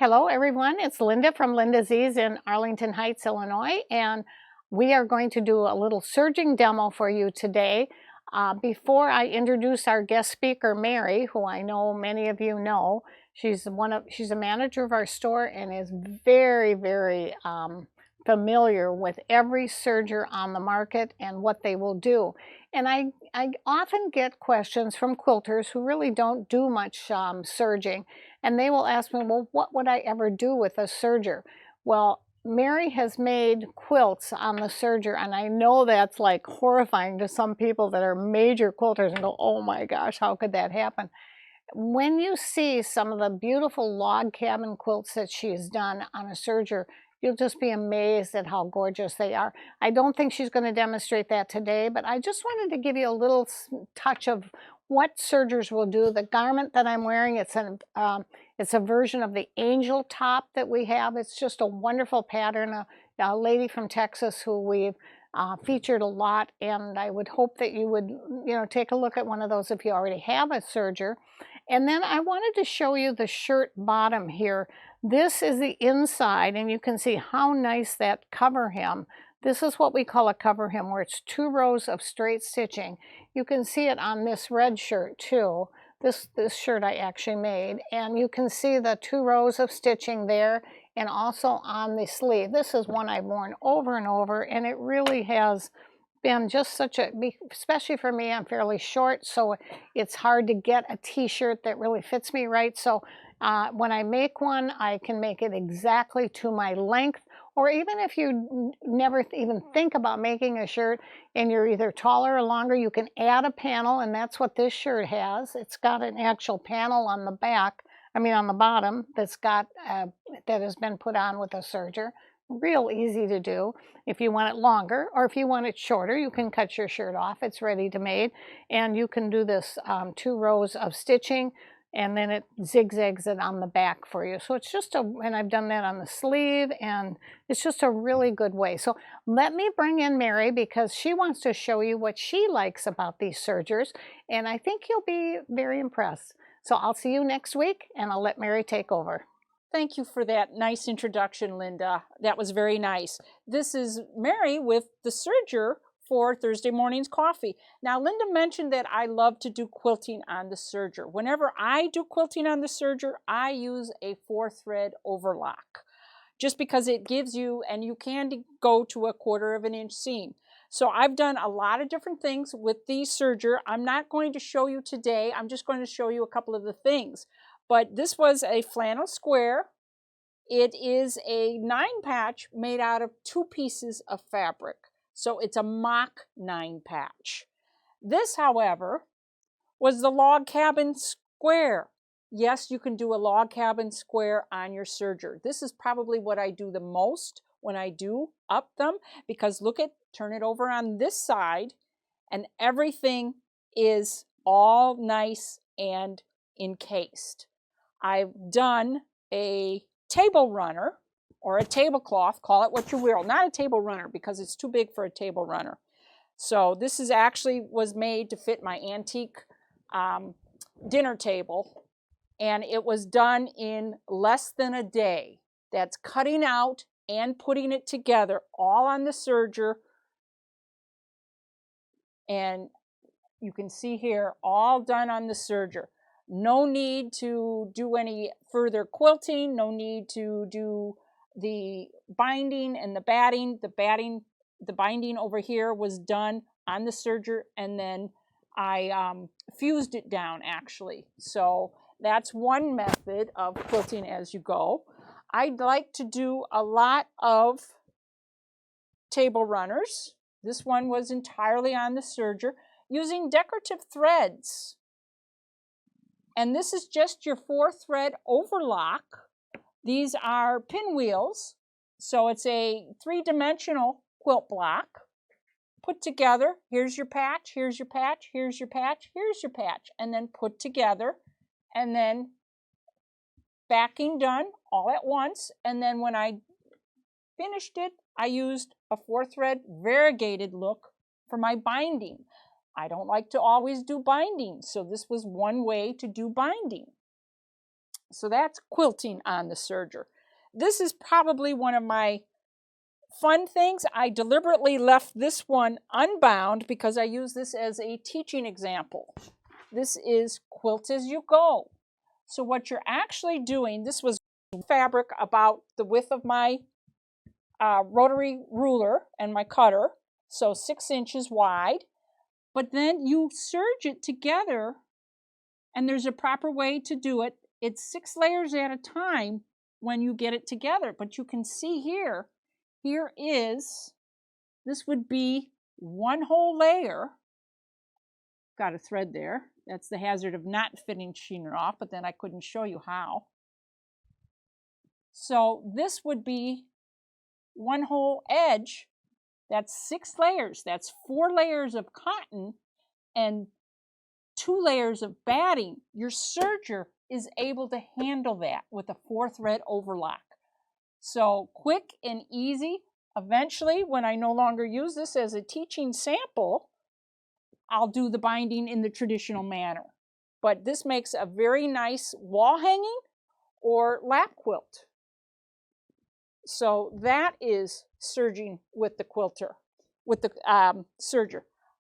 Hello everyone, it's Linda from Linda's Ease in Arlington Heights, Illinois, and we are going to do a little serging demo for you today. Before I introduce our guest speaker, Mary, who I know many of you know, she's a manager of our store and is very familiar with every serger on the market and what they will do. And I often get questions from quilters who really don't do much serging, and they will ask me, well, what would I ever do with a serger? Well, Mary has made quilts on the serger, and I know that's like horrifying to some people that are major quilters and go, oh my gosh, how could that happen? When you see some of the beautiful log cabin quilts that she's done on a serger, you'll just be amazed at how gorgeous they are. I don't think she's going to demonstrate that today, but I just wanted to give you a little touch of what sergers will do. The garment that I'm wearing, it's a version of the angel top that we have. It's just a wonderful pattern. A lady from Texas who we've featured a lot, and I would hope that you would, take a look at one of those if you already have a serger. And then I wanted to show you the shirt bottom here. This is the inside, and you can see how nice that cover hem. This is what we call a cover hem, where it's 2 rows of straight stitching. You can see it on this red shirt too. This shirt I actually made, and you can see the 2 rows of stitching there, and also on the sleeve. This is one I've worn over and over, and it really has been just such a, especially for me, I'm fairly short, so it's hard to get a t-shirt that really fits me right. So when I make one, I can make it exactly to my length, or even if you never even think about making a shirt and you're either taller or longer, you can add a panel, and that's what this shirt has. It's got an actual panel on the back, on the bottom, that's got that has been put on with a serger. Real easy to do. If you want it longer or if you want it shorter, you can cut your shirt off. It's ready to made, and you can do this 2 rows of stitching, and then it zigzags it on the back for you. So it's just and I've done that on the sleeve, and it's just a really good way. So let me bring in Mary, because she wants to show you what she likes about these sergers, and I think you'll be very impressed. So I'll see you next week, and I'll let Mary take over. Thank you for that nice introduction, Linda. That was very nice. This is Mary with the serger for Thursday morning's coffee. Now, Linda mentioned that I love to do quilting on the serger. Whenever I do quilting on the serger, I use a 4-thread overlock, just because it gives you, and you can go to a 1/4 inch seam. So I've done a lot of different things with the serger. I'm not going to show you today. I'm just going to show you a couple of the things. But this was a flannel square. It is a 9 patch made out of 2 pieces of fabric. So it's a mock 9 patch. This, however, was the log cabin square. Yes, you can do a log cabin square on your serger. This is probably what I do the most when I do up them, because turn it over on this side, and everything is all nice and encased. I've done a table runner or a tablecloth, call it what you will, not a table runner because it's too big for a table runner. So this is actually was made to fit my antique dinner table, and it was done in less than a day. That's cutting out and putting it together all on the serger, and you can see here all done on the serger. No need to do any further quilting, no need to do the binding and the batting. The binding over here was done on the serger, and then I fused it down actually. So that's one method of quilting as you go. I'd like to do a lot of table runners. This one was entirely on the serger using decorative threads. And this is just your 4-thread overlock. These are pinwheels. So it's a 3-dimensional quilt block put together. Here's your patch, here's your patch, here's your patch, here's your patch, and then put together, and then backing done all at once. And then when I finished it, I used a 4-thread variegated look for my binding. I don't like to always do binding, so this was one way to do binding. So that's quilting on the serger. This is probably one of my fun things. I deliberately left this one unbound because I use this as a teaching example. This is quilt as you go. So what you're actually doing, this was fabric about the width of my rotary ruler and my cutter, so 6 inches wide. But then you serge it together, and there's a proper way to do it. It's 6 layers at a time when you get it together. But you can see here is, this would be one whole layer. Got a thread there. That's the hazard of not finishing it off, but then I couldn't show you how. So this would be one whole edge. That's 6 layers. That's 4 layers of cotton and 2 layers of batting. Your serger is able to handle that with a 4-thread overlock. So quick and easy. Eventually, when I no longer use this as a teaching sample, I'll do the binding in the traditional manner. But this makes a very nice wall hanging or lap quilt. So that is serging with the quilter, with the serger.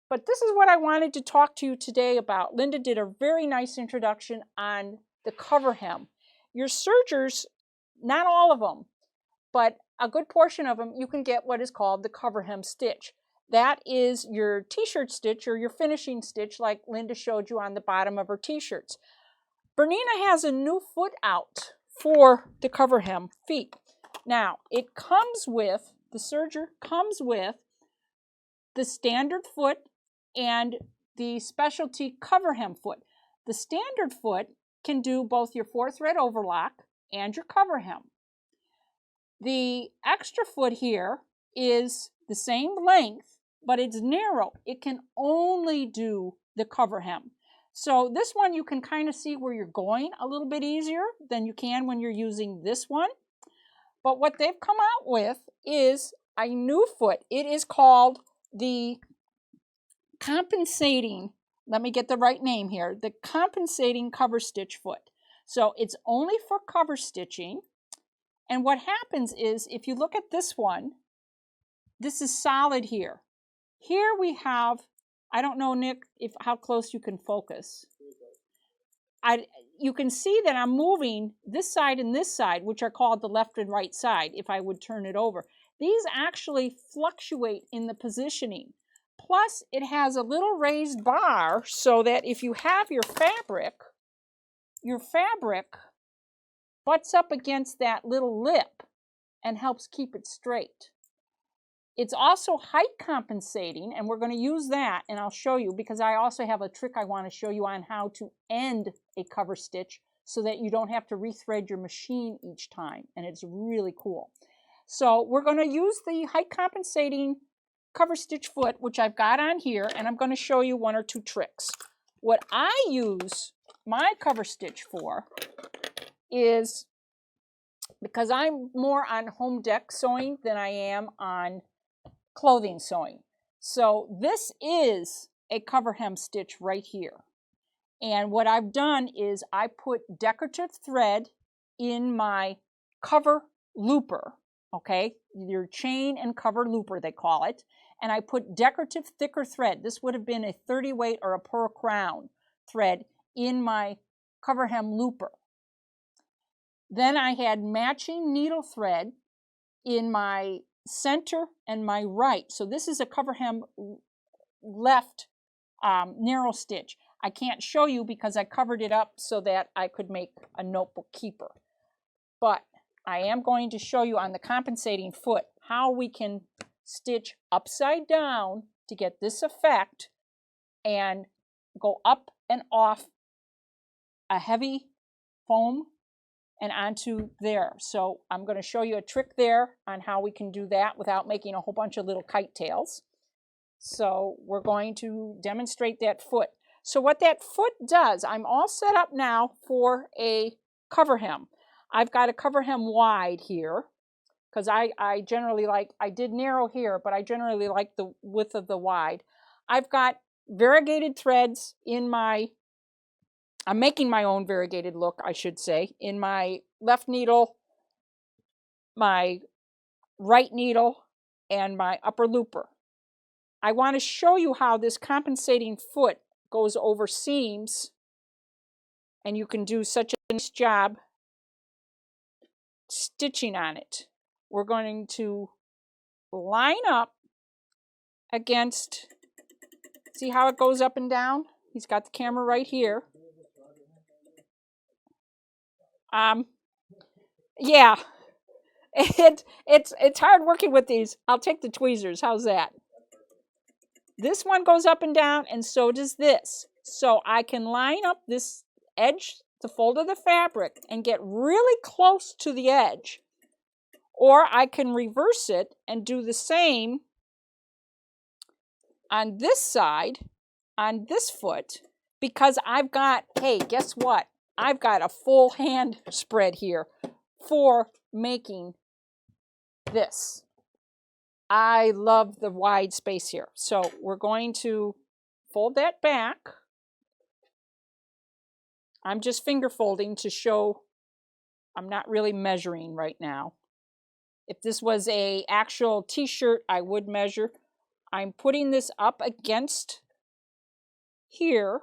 But this is what I wanted to talk to you today about. Linda did a very nice introduction on the cover hem. Your sergers, not all of them, but a good portion of them, you can get what is called the cover hem stitch. That is your t-shirt stitch or your finishing stitch like Linda showed you on the bottom of her t-shirts. Bernina has a new foot out for the cover hem feet. Now, it comes with, the serger comes with the standard foot and the specialty cover hem foot. The standard foot can do both your 4-thread overlock and your cover hem. The extra foot here is the same length, but it's narrow. It can only do the cover hem. So this one you can kind of see where you're going a little bit easier than you can when you're using this one. But what they've come out with is a new foot. It is called the compensating, let me get the right name here, the compensating cover stitch foot. So it's only for cover stitching. And what happens is, if you look at this one, this is solid here. Here we have, I don't know, Nick, how close you can focus. You can see that I'm moving this side and this side, which are called the left and right side, if I would turn it over. These actually fluctuate in the positioning. Plus, it has a little raised bar so that if you have your fabric butts up against that little lip and helps keep it straight. It's also height compensating, and we're going to use that, and I'll show you, because I also have a trick I want to show you on how to end a cover stitch so that you don't have to rethread your machine each time, and it's really cool. So we're going to use the height compensating cover stitch foot, which I've got on here, and I'm going to show you 1 or 2 tricks. What I use my cover stitch for is, because I'm more on home deck sewing than I am on clothing sewing. So this is a cover hem stitch right here. And what I've done is I put decorative thread in my cover looper, okay? Your chain and cover looper, they call it. And I put decorative thicker thread. This would have been a 30 weight or a pearl crown thread in my cover hem looper. Then I had matching needle thread in my center and my right. So this is a cover hem left narrow stitch. I can't show you because I covered it up so that I could make a notebook keeper. But I am going to show you on the compensating foot how we can stitch upside down to get this effect and go up and off a heavy foam and onto there. So I'm going to show you a trick there on how we can do that without making a whole bunch of little kite tails. So we're going to demonstrate that foot. So what that foot does, I'm all set up now for a cover hem. I've got a cover hem wide here because I generally like, I did narrow here, but I generally like the width of the wide. I've got variegated threads in my I'm making my own variegated look, I should say, in my left needle, my right needle, and my upper looper. I want to show you how this compensating foot goes over seams, and you can do such a nice job stitching on it. We're going to line up against, see how it goes up and down? He's got the camera right here. Yeah, it's hard working with these. I'll take the tweezers. How's that? This one goes up and down, and so does this. So I can line up this edge, the fold of the fabric, and get really close to the edge. Or I can reverse it and do the same on this side, on this foot, because I've got, hey, guess what? I've got a full hand spread here for making this. I love the wide space here. So we're going to fold that back. I'm just finger folding to show I'm not really measuring right now. If this was an actual t-shirt, I would measure. I'm putting this up against here.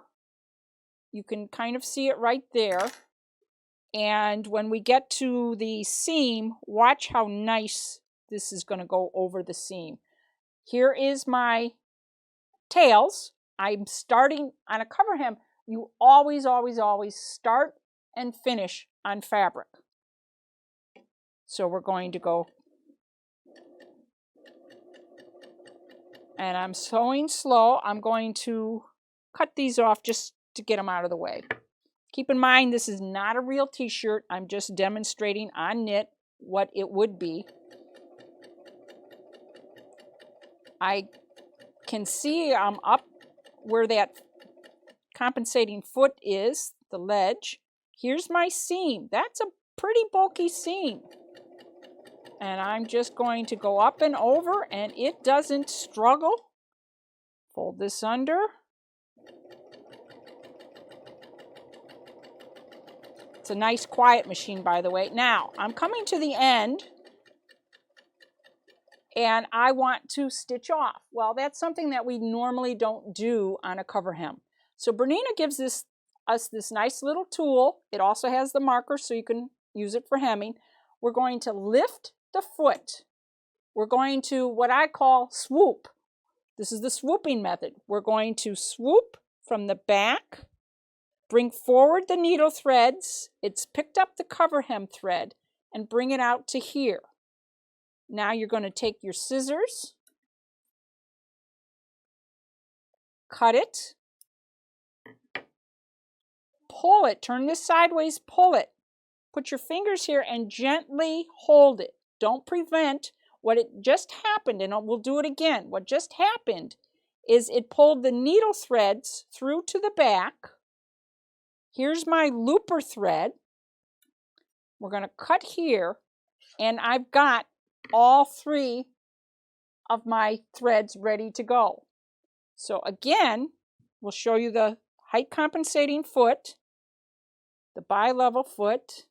You can kind of see it right there. And when we get to the seam, watch how nice this is going to go over the seam. Here is my tails. I'm starting on a cover hem. You always, always, always start and finish on fabric. So we're going to go, and I'm sewing slow. I'm going to cut these off just to get them out of the way. Keep in mind, this is not a real t-shirt. I'm just demonstrating on knit what it would be. I can see I'm up where that compensating foot is, the ledge. Here's my seam. That's a pretty bulky seam. And I'm just going to go up and over, and it doesn't struggle. Fold this under. It's a nice quiet machine, by the way. Now, I'm coming to the end, and I want to stitch off. Well, that's something that we normally don't do on a cover hem. So Bernina gives us this nice little tool. It also has the marker, so you can use it for hemming. We're going to lift the foot. We're going to what I call swoop. This is the swooping method. We're going to swoop from the back, bring forward the needle threads. It's picked up the cover hem thread, and bring it out to here. Now you're going to take your scissors, cut it, pull it, turn this sideways, pull it. Put your fingers here and gently hold it. Don't prevent what it just happened, and we'll do it again. What just happened is it pulled the needle threads through to the back. Here's my looper thread. We're going to cut here, and I've got all three of my threads ready to go. So again, we'll show you the height compensating foot, the bi-level foot.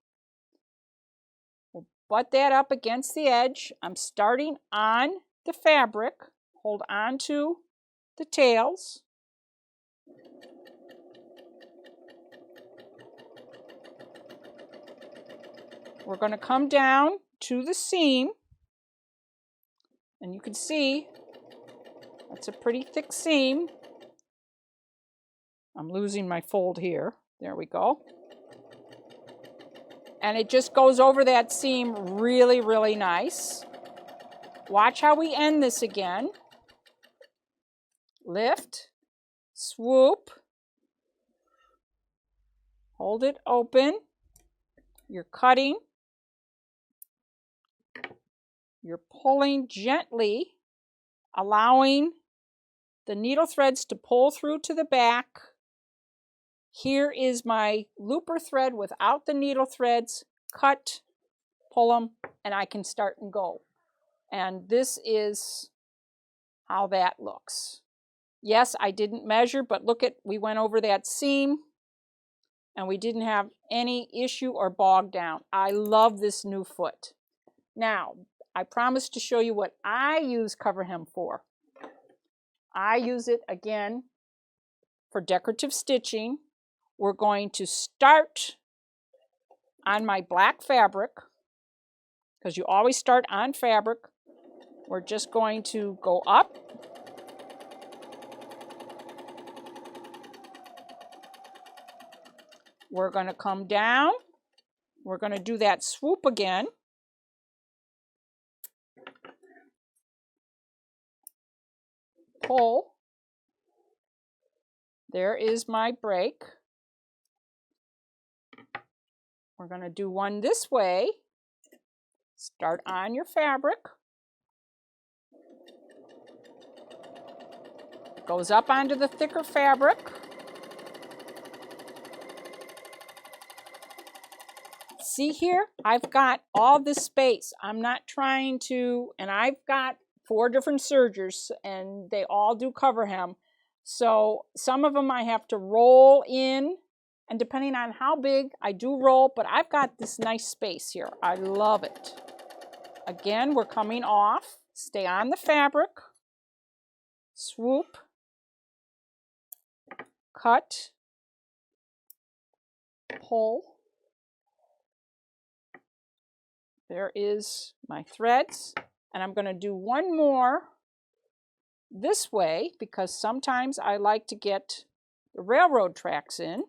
We'll butt that up against the edge. I'm starting on the fabric. Hold on to the tails. We're going to come down to the seam, and you can see that's a pretty thick seam. I'm losing my fold here. There we go. And it just goes over that seam really, really nice. Watch how we end this again. Lift, swoop, hold it open. You're cutting. You're pulling gently, allowing the needle threads to pull through to the back. Here is my looper thread without the needle threads. Cut, pull them, and I can start and go. And this is how that looks. Yes, I didn't measure, but look at, we went over that seam. and we didn't have any issue or bog down. I love this new foot. Now, I promised to show you what I use cover hem for. I use it again for decorative stitching. We're going to start on my black fabric, because you always start on fabric. We're just going to go up. We're going to come down. We're going to do that swoop again. Pull. There is my break. We're going to do one this way. Start on your fabric. Goes up onto the thicker fabric. See here, I've got all this space. I'm not trying to, and I've got 4 different sergers, and they all do cover hem. So some of them I have to roll in, and depending on how big, I do roll, but I've got this nice space here. I love it. Again, we're coming off. Stay on the fabric. Swoop. Cut. Pull. There is my threads, and I'm going to do one more this way because sometimes I like to get the railroad tracks in.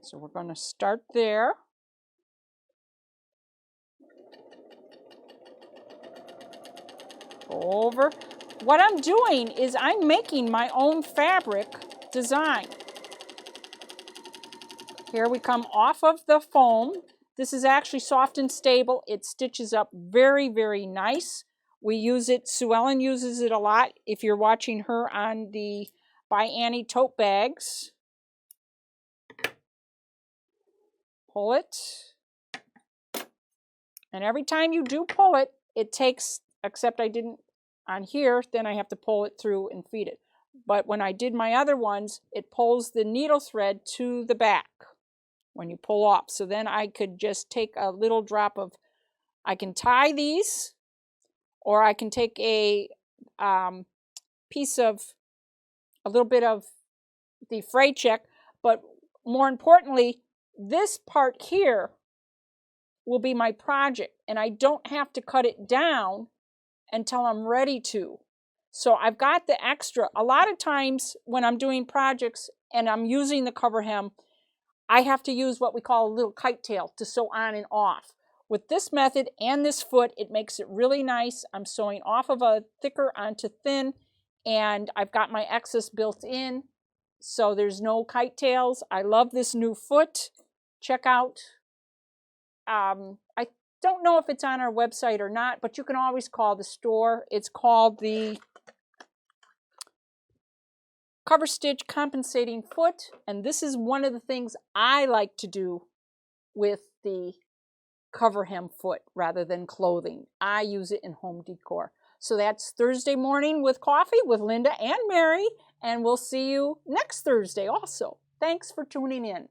So we're going to start there. Go over. What I'm doing is I'm making my own fabric design. Here we come off of the foam. This is actually soft and stable. It stitches up very, very nice. We use it, Sue Ellen uses it a lot if you're watching her on the By Annie tote bags. Pull it. And every time you do pull it, it takes, except I didn't on here, then I have to pull it through and feed it. But when I did my other ones, it pulls the needle thread to the back when you pull off. So then I could just take a little drop of, I can tie these, or I can take a piece of, a little bit of the fray check, but more importantly, this part here will be my project, and I don't have to cut it down until I'm ready to. So I've got the extra. A lot of times when I'm doing projects and I'm using the cover hem, I have to use what we call a little kite tail to sew on and off. With this method and this foot, it makes it really nice. I'm sewing off of a thicker onto thin, and I've got my excess built in, so there's no kite tails. I love this new foot. Check out, I don't know if it's on our website or not, but you can always call the store. It's called the Coverstitch Compensating Foot, and this is one of the things I like to do with the cover hem foot rather than clothing. I use it in home decor. So that's Thursday Morning with Coffee with Linda and Mary, and we'll see you next Thursday also. Thanks for tuning in.